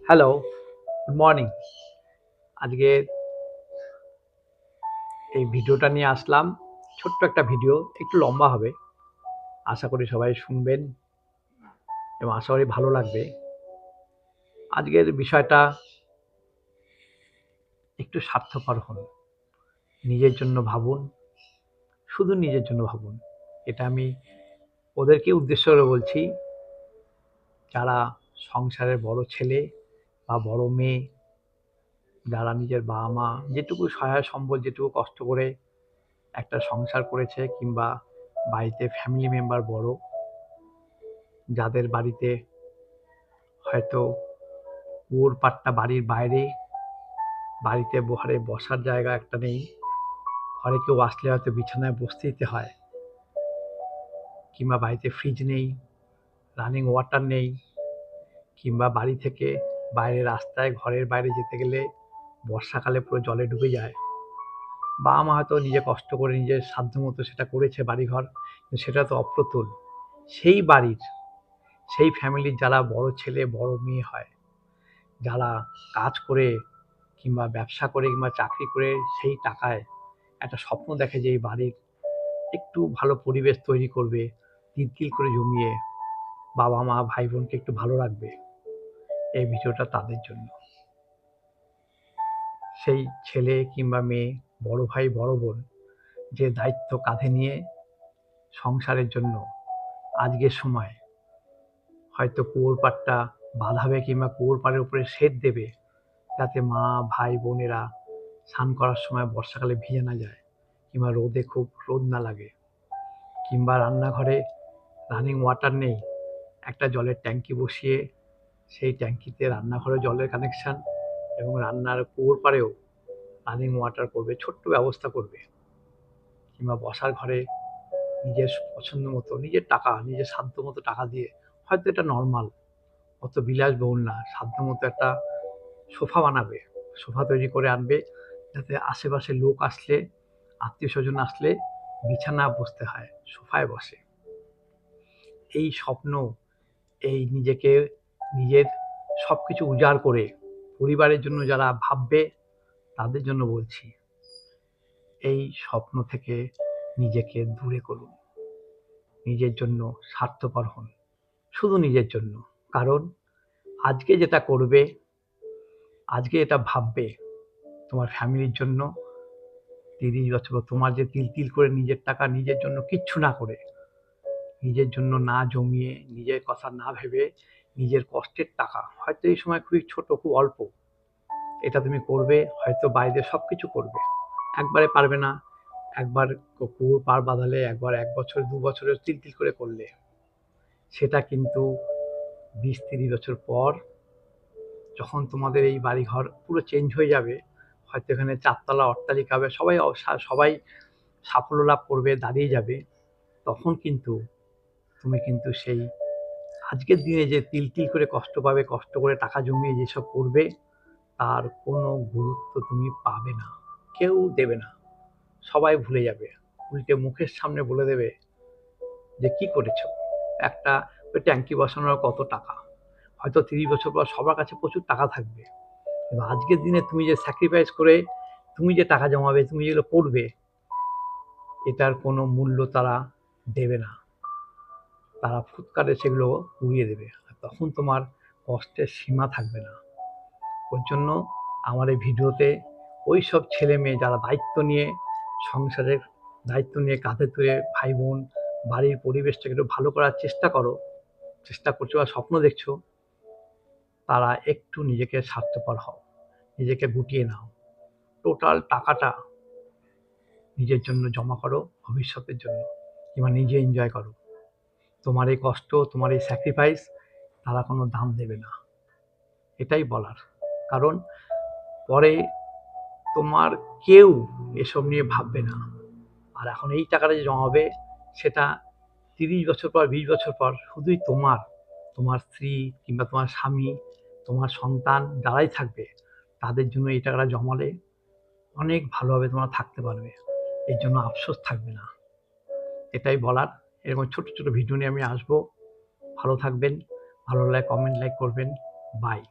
Hello, good morning. আজকে এই ভিডিওটা নিয়ে আসলাম। ছোট্ট একটা ভিডিও, একটু লম্বা হবে। আশা করি সবাই শুনবেন এবং আশা করি ভালো লাগবে। আজকের বিষয়টা একটু স্বার্থপর হন। নিজের জন্য ভাবুন, শুধু নিজের জন্য ভাবুন। এটা আমি ওদেরকে উদ্দেশ্য করে বলছি, যারা সংসারের বড় ছেলে বা বড় মেয়ে, যারা নিজের বাবা-মা যেটুকু সহায় সম্বল যেটুকু কষ্ট করে একটা সংসার করেছে কিংবা বাড়িতে ফ্যামিলি মেম্বার বড়, যাদের বাড়িতে হয়তো কুয়োর পাড়টা বাড়ির বাইরে, বাড়িতে ঘরে বসার জায়গা একটা নেই, ঘরে কেউ আসলে হয়তো বিছানায় বসতে দিতে হয়, কিংবা বাড়িতে ফ্রিজ নেই, রানিং ওয়াটার নেই, কিংবা বাড়ি থেকে বাইরে রাস্তায় ঘরের বাইরে যেতে গেলে বর্ষাকালে পুরো জলে ডুবে যায়। বাবা মা হয়তো নিজে কষ্ট করে নিজের সাধ্যমতো সেটা করেছে বাড়িঘর, কিন্তু সেটা তো অপ্রতুল। সেই বাড়ির, সেই ফ্যামিলির যারা বড় ছেলে বড় মেয়ে হয়, যারা কাজ করে কিংবা ব্যবসা করে কিংবা চাকরি করে সেই টাকায় একটা স্বপ্ন দেখে যে এই বাড়ির একটু ভালো পরিবেশ তৈরি করবে, তিল করে জমিয়ে বাবা মা ভাই বোনকে একটু ভালো রাখবে। এই ভিডিওটা তাদের জন্য। সেই ছেলে কিংবা মেয়ে, বড় ভাই বড় বোন যে দায়িত্ব কাঁধে নিয়ে সংসারের জন্য আজকের সময় হয়তো কুয়োর পাড়টা বাঁধাবে কিংবা কুয়োর পাড়ের উপরে শেড দেবে, যাতে মা ভাই বোনেরা স্নান করার সময় বর্ষাকালে ভিজে না যায়, কিংবা রোদে খুব রোদ না লাগে, কিংবা রান্নাঘরে রানিং ওয়াটার নেই, একটা জলের ট্যাঙ্কি বসিয়ে সেই ট্যাঙ্কিতে রান্নাঘরে জলের কানেকশান এবং রান্নার কুয়োর পাড়েও রানিং ওয়াটার করবে, ছোট্ট ব্যবস্থা করবে। কিংবা বসার ঘরে নিজের পছন্দ মতো নিজের টাকা, নিজের সাধ্য মতো টাকা দিয়ে, হয়তো এটা নর্মাল, অত বিলাসবহুল না, সাধ্য মতো একটা সোফা বানাবে, সোফা তৈরি করে আনবে, যাতে আশেপাশে লোক আসলে, আত্মীয় স্বজন আসলে বিছানা বসতে হয়, সোফায় বসে। এই স্বপ্ন, এই নিজেকে, নিজের সব কিছু উজাড় করে পরিবারের জন্য যারা ভাববে, তাদের জন্য বলছি, এই স্বপ্ন থেকে নিজেকে দূরে করুন। নিজের জন্য স্বার্থপর হন, শুধু নিজের জন্য। কারণ আজকে যেটা করবে, আজকে এটা ভাববে তোমার ফ্যামিলির জন্য, 30 বছর পর তোমার যে তিল করে নিজের টাকা নিজের জন্য কিচ্ছু না করে, নিজের জন্য না জমিয়ে, নিজের কথা না ভেবে, নিজের কষ্টের টাকা, হয়তো এই সময় খুবই ছোট, খুব অল্প, এটা তুমি করবে, হয়তো বাইরে সব কিছু করবে, একবারে পারবে না। একবার কুয়োর পাড় বাঁধালে, একবার 1 বছর 2 বছরের তিল করে করলে, সেটা কিন্তু 20-30 বছর পর যখন তোমাদের এই বাড়িঘর পুরো চেঞ্জ হয়ে যাবে, হয়তো এখানে 4 তলা অট্টালিকা হবে, সবাই সবাই সাফল্য লাভ করবে, দাঁড়িয়ে যাবে, তখন কিন্তু তুমি কিন্তু সেই আজকের দিনে যে তিল করে কষ্ট পাবে, কষ্ট করে টাকা জমিয়ে যেসব করবে, তার কোনো গুরুত্ব তুমি পাবে না, কেউ দেবে না, সবাই ভুলে যাবে। উল্টে মুখের সামনে বলে দেবে যে কি করেছো, একটা ওই ট্যাঙ্কি বসানোর কত টাকা, হয়তো 30 বছর পর সবার কাছে প্রচুর টাকা থাকবে, কিন্তু আজকের দিনে তুমি যে স্যাক্রিফাইস করে তুমি যে টাকা জমাবে, তুমি যেগুলো করবে, এটার কোনো মূল্য তারা দেবে না, তারা ফুৎকারে সেগুলো উড়িয়ে দেবে, আর তখন তোমার কষ্টের সীমা থাকবে না। ওর জন্য আমার এই ভিডিওতে ওই সব ছেলে মেয়ে যারা দায়িত্ব নিয়ে, সংসারের দায়িত্ব নিয়ে কাঁধে তুলে ভাই বোন বাড়ির পরিবেশটাকে একটু ভালো করার চেষ্টা করো, চেষ্টা করছো বা স্বপ্ন দেখছো, তারা একটু নিজেকে স্বার্থপর হও, নিজেকে গুটিয়ে নাও, টোটাল টাকাটা নিজের জন্য জমা করো, ভবিষ্যতের জন্য, কিংবা নিজে এনজয় করো। তোমার এই কষ্ট, তোমার এই স্যাক্রিফাইস তারা কোনো দাম দেবে না, এটাই বলার। কারণ পরে তোমার কেউ এসব নিয়ে ভাববে না। আর এখন এই টাকাটা যে জমাবে, সেটা 30 বছর পর 20 বছর পর শুধুই তোমার, তোমার স্ত্রী কিংবা তোমার স্বামী, তোমার সন্তান যারাই থাকবে, তাদের জন্য এই টাকাটা জমালে অনেক ভালোভাবে তোমরা থাকতে পারবে, এর জন্য আফসোস থাকবে না, এটাই বলার। এরকম ছোট ছোট ভিডিও নিয়ে আমি আসবো। ভালো থাকবেন, ভালো লাগলে কমেন্ট লাইক করবেন। বাই।